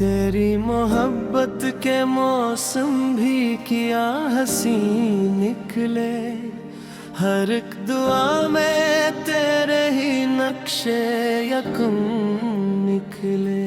तेरी मोहब्बत के मौसम भी किया हंसी निकले। हर एक दुआ में तेरे ही नक्शे यकम निकले।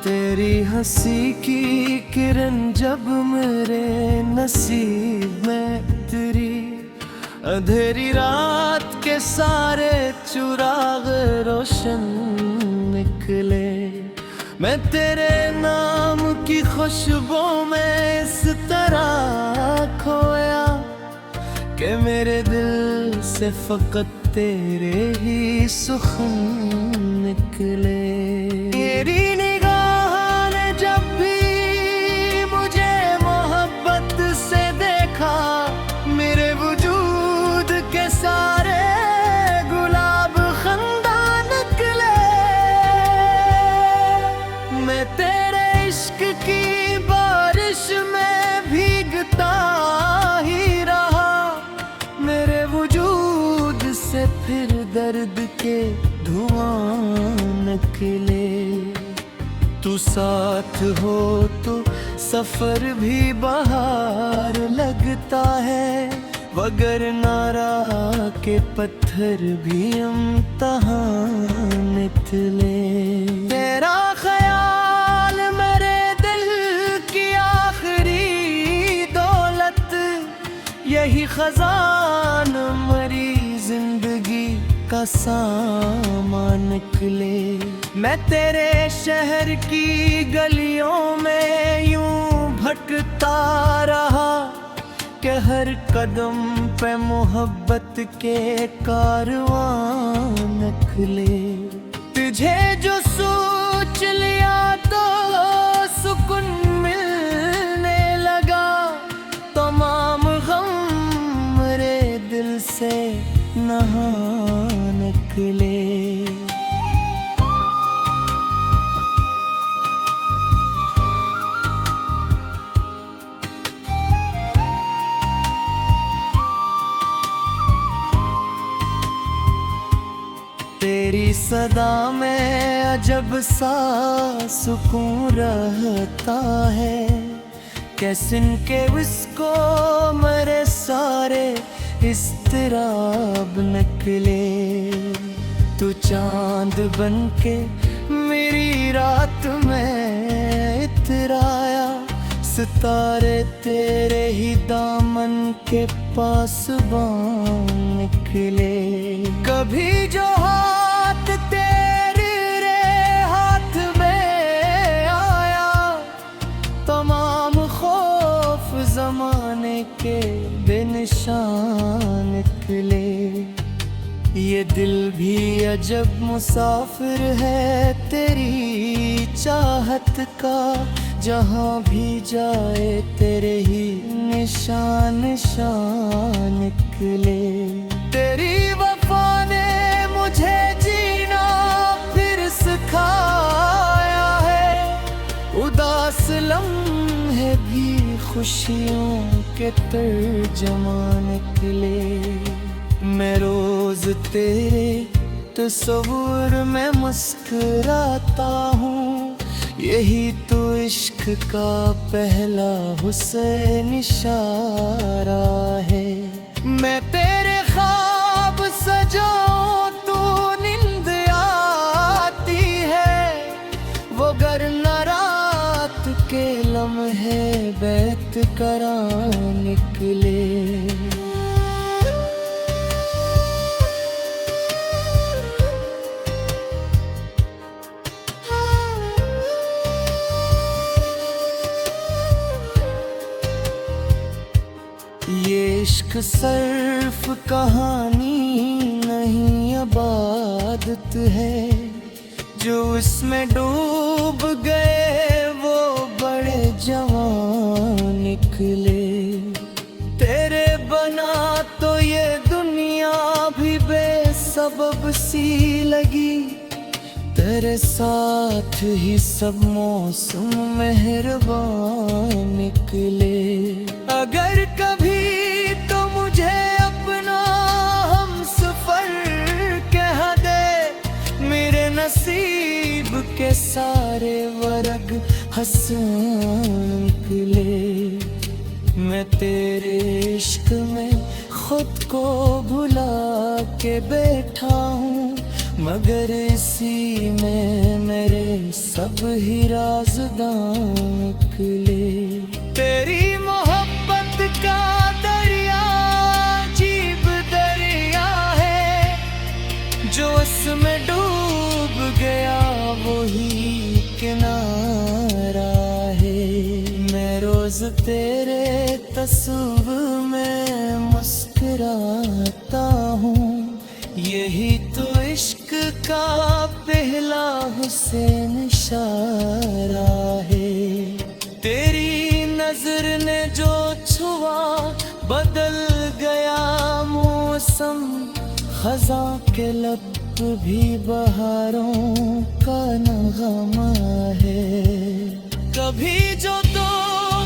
तेरी हंसी की किरण जब मेरे नसीब में उतरी, अंधेरी रात के सारे चिराग रोशन निकले। मैं तेरे नाम की खुशबू में इस तरह खोया कि मेरे दिल से फकत तेरे ही सुखन निकले। तेरी तेरे इश्क की बारिश में भीगता ही रहा, मेरे वजूद से फिर दर्द के धुआं निकले। तू साथ हो तो सफर भी बहार लगता है, वगर नारा के पत्थर भी इम्तिहान निकले। तेरा ख्याल मेरे दिल की आखिरी दौलत, यही खजान मरी जिंदगी का सामान निकले। मैं तेरे शहर की गलियों में यूं भटकता रहा कि हर कदम पे मोहब्बत के कारवां निकले। तुझे जो सोच लिया तो सुकून मिलने लगा, तमाम गम मेरे दिल से नहा निकले। तेरी सदा में अजब सा सुकून रहता है, कैसे के उसको मेरे सारे इस्तिराब निकले। तू चांद बनके मेरी रात में इतराया, सितारे तेरे ही दामन के पास निकले। कभी जो हाथ तेरे हाथ में आया, तमाम खौफ जमाने के बेनिशान निकले। ये दिल भी अजब मुसाफिर है तेरी चाहत का, जहाँ भी जाए तेरे ही निशान निशान निकले। तेरी वफा ने मुझे जीना फिर सिखाया है, उदास लम्हे भी खुशियों के तर्जमा निकले। मैं रोज तेरे तस्वुर में मुस्कुराता हूँ, यही तो इश्क का पहला हुस्न इशारा है। मैं तेरे ख्वाब सजाऊं तो नींद आती है, वो गर न रात के लम्हे बैत करा निकले। ये इश्क सिर्फ कहानी नहीं इबादत है, जो इसमें डूब गए वो बड़े जवान निकले। तेरे बना तो ये दुनिया भी बेसबब सी लगी, तेरे तेरे साथ ही सब मौसम मेहरबान निकले। अगर कभी तो मुझे अपना हम सफर कह दे, मेरे नसीब के सारे वर्ग हंसन निकले। मैं तेरे इश्क में खुद को भुला के बैठा हूँ, मगर इसी में मेरे सब ही राज़दां निकले। तेरी मोहब्बत का दरिया अजीब दरिया है, जो उसमें डूब गया वही किनारा है। मैं रोज तेरे तस्वीर में मुस्कुराता हूँ, यही तो इश्क का पहला हुस्न इशारा है। तेरी नजर ने जो छुआ बदल गया मौसम, खज़ां के लब भी बहारों का नगमा है। कभी जो तो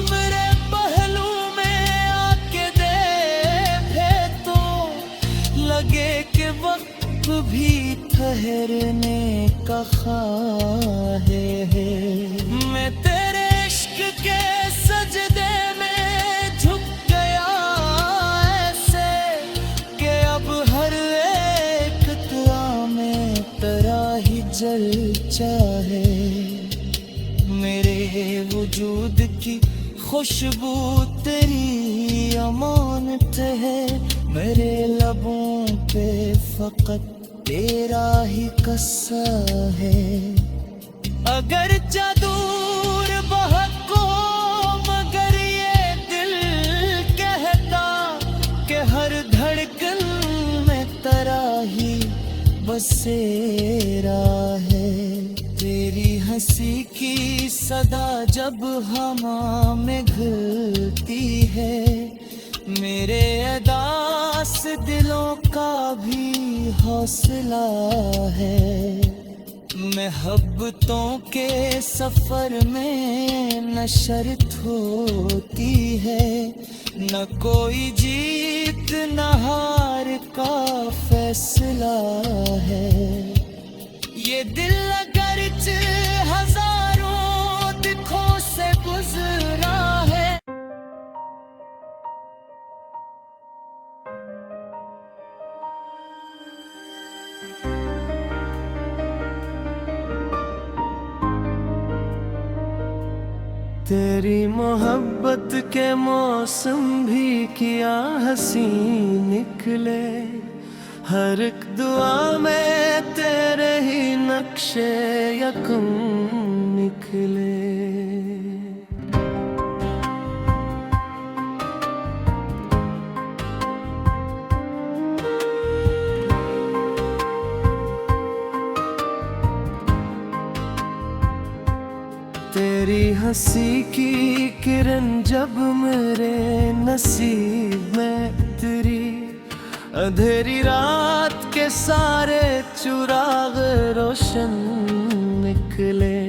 मेरे पहलू में आके देखे तो लगे कि वक्त भी ठहरने का ख्वाहे है। मैं तेरे इश्क के सजदे में झुक गया ऐसे कि अब हर एक दुआ में तेरा ही जल चाहे। मेरे वजूद की खुशबू तेरी अमानत है, मेरे लबों पे फकत तेरा ही कस्सा है। अगर दूर बहको मगर ये दिल कहता कि हर धड़कन में तेरा ही बसेरा है। तेरी हंसी की सदा जब हवा में घुलती है, मेरे अदास दिलों का भी हौसला है। मोहब्बतों के सफर में न शर्त होती है, न कोई जीत न हार का फैसला है। ये दिल अगरचे हजारों दिखों से गुजरा है, तेरी मोहब्बत के मौसम भी किया हंसी निकले। हर एक दुआ में तेरे ही नक्शे यकम निकले। तेरी हंसी की किरण जब मेरे नसीब में उतरी, अंधेरी रात के सारे चिराग रोशन निकले।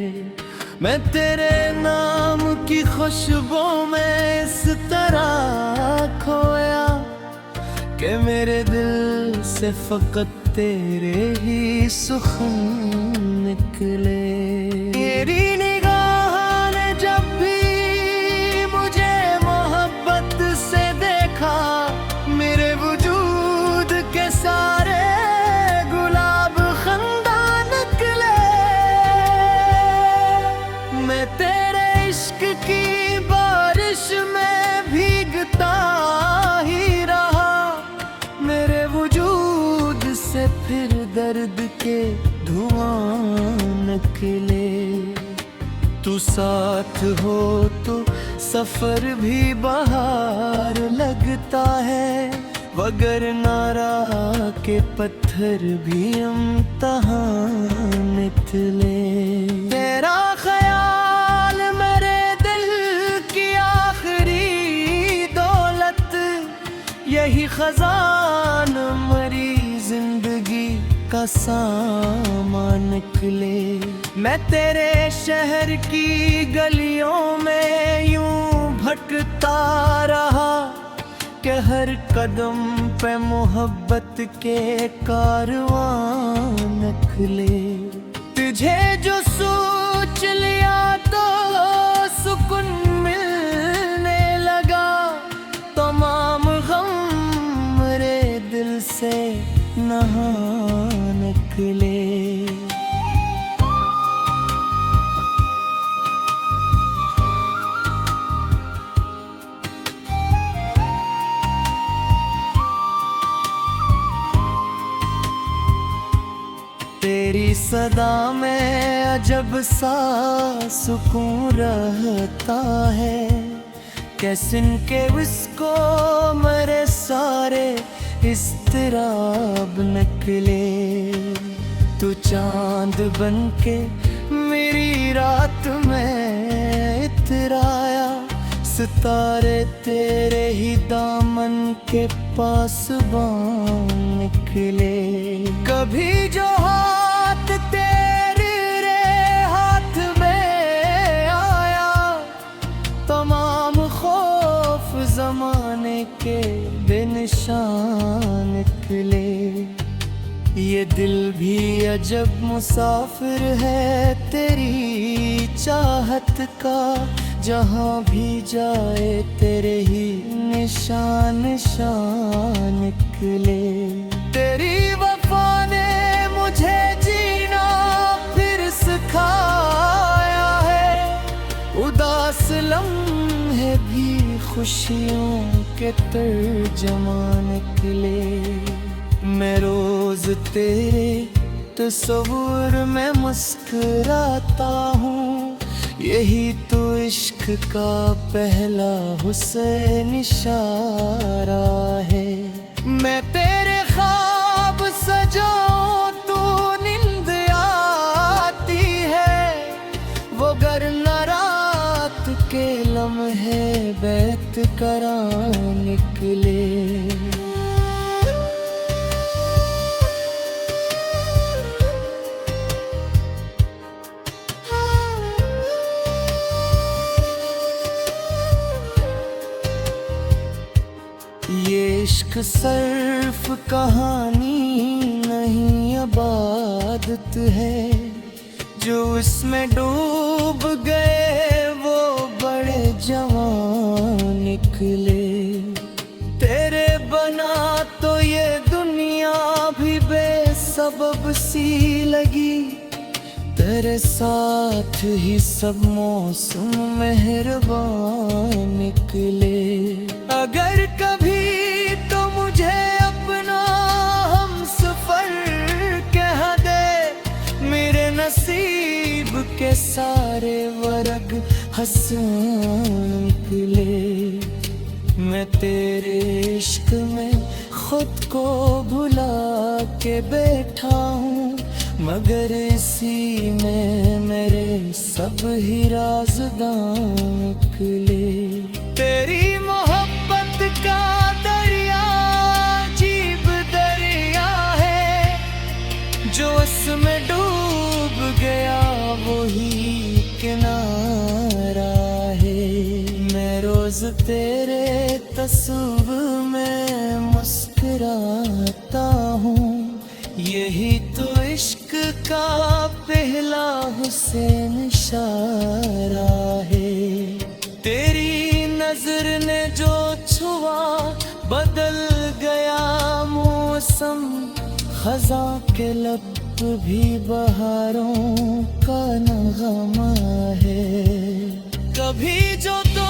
मैं तेरे नाम की खुशबू में इस तरह खोया कि मेरे दिल से फकत तेरे ही सुखन निकले। तेरी जब भी मुझे मोहब्बत से देखा, मेरे वजूद के सारे गुलाब खंदा निकले। मैं तेरे इश्क की बारिश में भीगता ही रहा, मेरे वजूद से फिर दर्द के धुआं निकले। तू साथ हो तो सफर भी बाहर लगता है, वगर नारा के पत्थर भी इम्तहान निकले। तेरा ख्याल मेरे दिल की आखिरी दौलत, यही खजान मरी जिंदगी का सामान निकले। मैं तेरे शहर की गलियों में यूं भटकता रहा कि हर कदम पे मोहब्बत के कारवां निकले। तुझे जो सोच लिया तो सुकून मिलने लगा, तमाम गम मेरे दिल से नहा निकले। तेरी सदा में अजब सा सुकून रहता है, कैसे के उसको मेरे सारे इज़्तिराब निकले। तू चांद बनके मेरी रात में इतराया, सितारे तेरे ही दामन के पास निकले। कभी जो हाथ तेरे हाथ में आया, तमाम खौफ जमाने के बेनिशान निकले। ये दिल भी अजब मुसाफिर है तेरी चाहत का, जहाँ भी जाए तेरे ही निशान निशान निकले। तेरी वफा ने मुझे जीना फिर सिखाया है, उदास लम्हे भी खुशियों के तर्जमा निकले। मैं रोज तेरे तस्वुर में मुस्कुराता हूँ, यही तो इश्क का पहला हुस्न इशारा है। मैं तेरे ख्वाब सजाऊं तो नींद आती है, वो गर न रात के लम्हे बैत करा निकले। ये इश्क सिर्फ कहानी नहीं इबादत है, जो इसमें डूब गए वो बड़े जवान निकले। तेरे बना तो ये दुनिया भी बेसबब सी लगी, तेरे साथ ही सब मौसम मेहरबान निकले। अगर कभी तो मुझे अपना हमसफर कह दे, मेरे नसीब के सारे वर्ग हंसन निकले। मैं तेरे इश्क में खुद को भुला के बैठा हूँ, मगर इसी में मेरे सब ही राज़दां निकले। तेरी मोहब्बत का दरिया अजीब दरिया है, जो इसमें डूब गया वही किनारा है। मैं रोज तेरे तस्वीर में मुस्कुराता हूँ, यही तो इश्क का पहला हुस्न इशारा है। तेरी नजर ने जो छुआ बदल गया मौसम, खज़ां के लब भी बहारों का नगमा है। कभी जो तो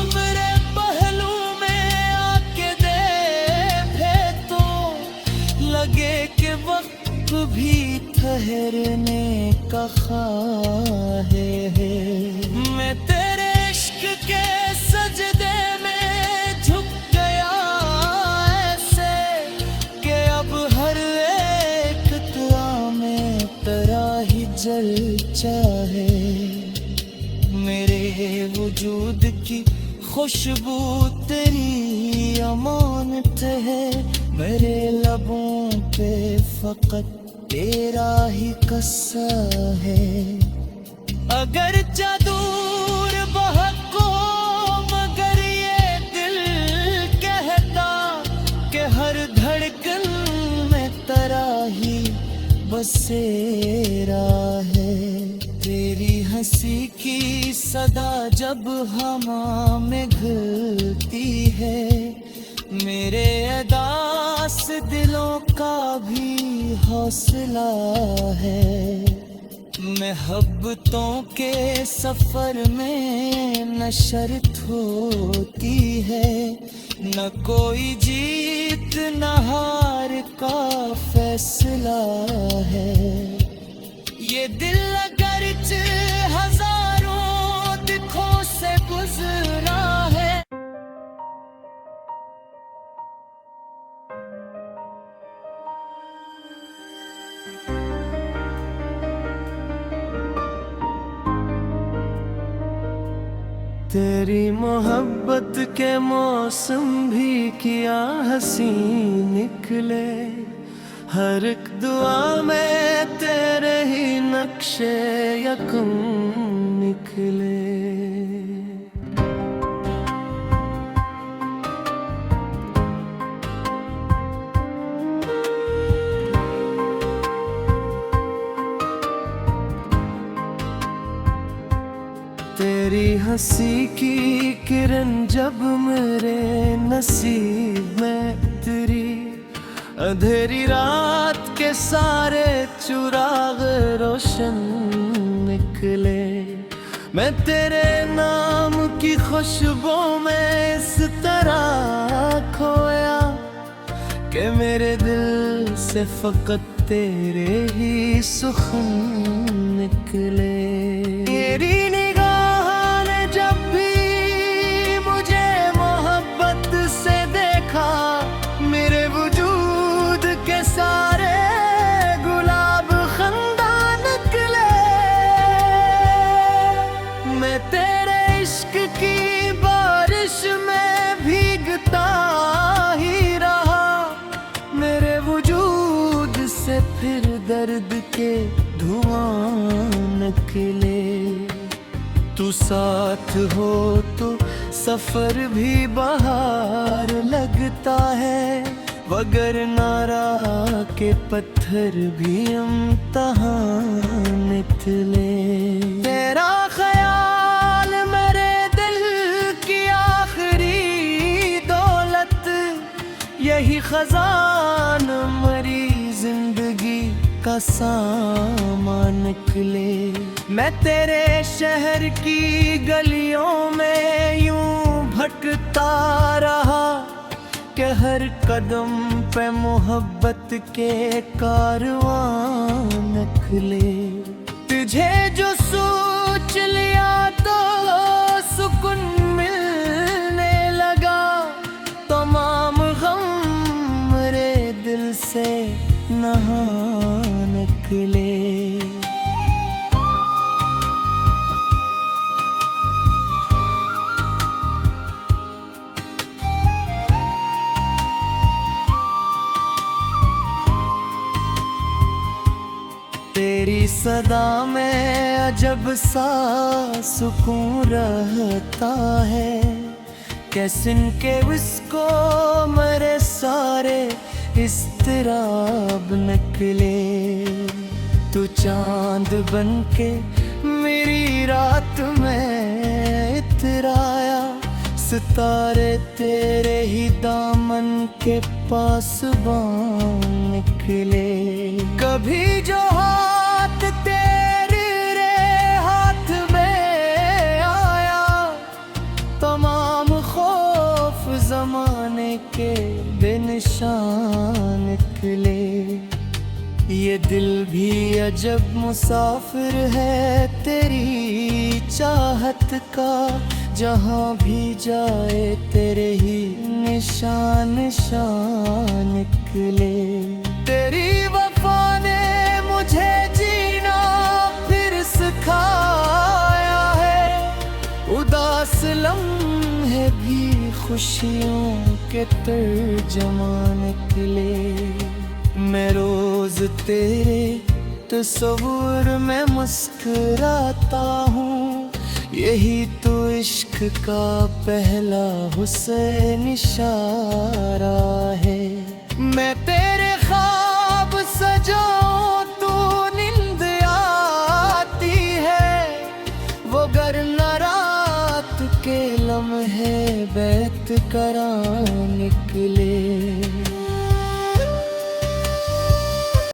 मेरे पहलू में आके देखे तो लगे कि वक्त भी ठहरने का ख्वाहे है। मैं तेरे इश्क के सजदे में झुक गया ऐसे कि अब हर एक दुआ में तेरा ही जल चाहे। मेरे वजूद की खुशबू तेरी अमानत है, मेरे लबों पे फकत तेरा ही कस्सा है। अगर दूर बहको मगर ये दिल कहता कि हर धड़कन में तेरा ही बसेरा है। तेरी हंसी की सदा जब हवा में घुलती है, मेरे अदास दिलों का भी हौसला है। मोहब्बतों के सफर में न शर्त होती है, न कोई जीत न हार का फैसला है। ये दिल अगरच हजारों दुखों से गुजरा है। तेरी मोहब्बत के मौसम भी किया हंसी निकले, हर एक दुआ में तेरे ही नक्शे यकम निकले। तेरी हंसी की किरण जब मेरे नसीब में उतरी, अंधेरी रात के सारे चिराग रोशन निकले। मैं तेरे नाम की खुशबू में इस तरह खोया कि मेरे दिल से फकत तेरे ही सुखन निकले। तेरी निगाह ने जब भी मुझे मोहब्बत से देखा, मेरे वजूद के सारे गुलाब खंदा निकले। मैं तेरे इश्क की बारिश में भीगता ही रहा, मेरे वजूद से फिर दर्द के धुआं निकले। तू साथ हो तो सफर भी बाहर लगता है, वगरना राह के पत्थर भी इम्तिहान निकले। तेरा ख्याल मेरे दिल की आखिरी दौलत, यही खजान मरी जिंदगी का सामान निकले। मैं तेरे शहर की गलियों में यूं भटकता रहा कि हर कदम पे मोहब्बत के कारवां निकले। तुझे जो सोच लिया तो सुकून मिलने लगा, तमाम गम मेरे दिल से नहा निकले। तेरी सदा में अजब सा सुकून रहता है, कैसिन के उसको मेरे सारे इस्तिराब निकले। तू चांद बनके मेरी रात में इतराया, सितारे तेरे ही दामन के पास निकले। कभी जो हाथ तेरे हाथ में आया, तमाम खौफ जमाने के बेनिशान निकले। ये दिल भी अजब मुसाफिर है तेरी चाहत का, जहाँ भी जाए तेरे ही निशान निशान निकले। तेरी वफा ने मुझे जीना फिर सिखाया है, उदास लम्हे भी खुशियों के तर्जमा निकले। मैं रोज तेरे तस्वुर में मुस्कुराता हूँ। यही तो इश्क का पहला हुस्न इशारा है। मैं तेरे ख्वाब सजाऊं तो नींद आती है, वो गर न रात के लम्हे बैत करा निकले।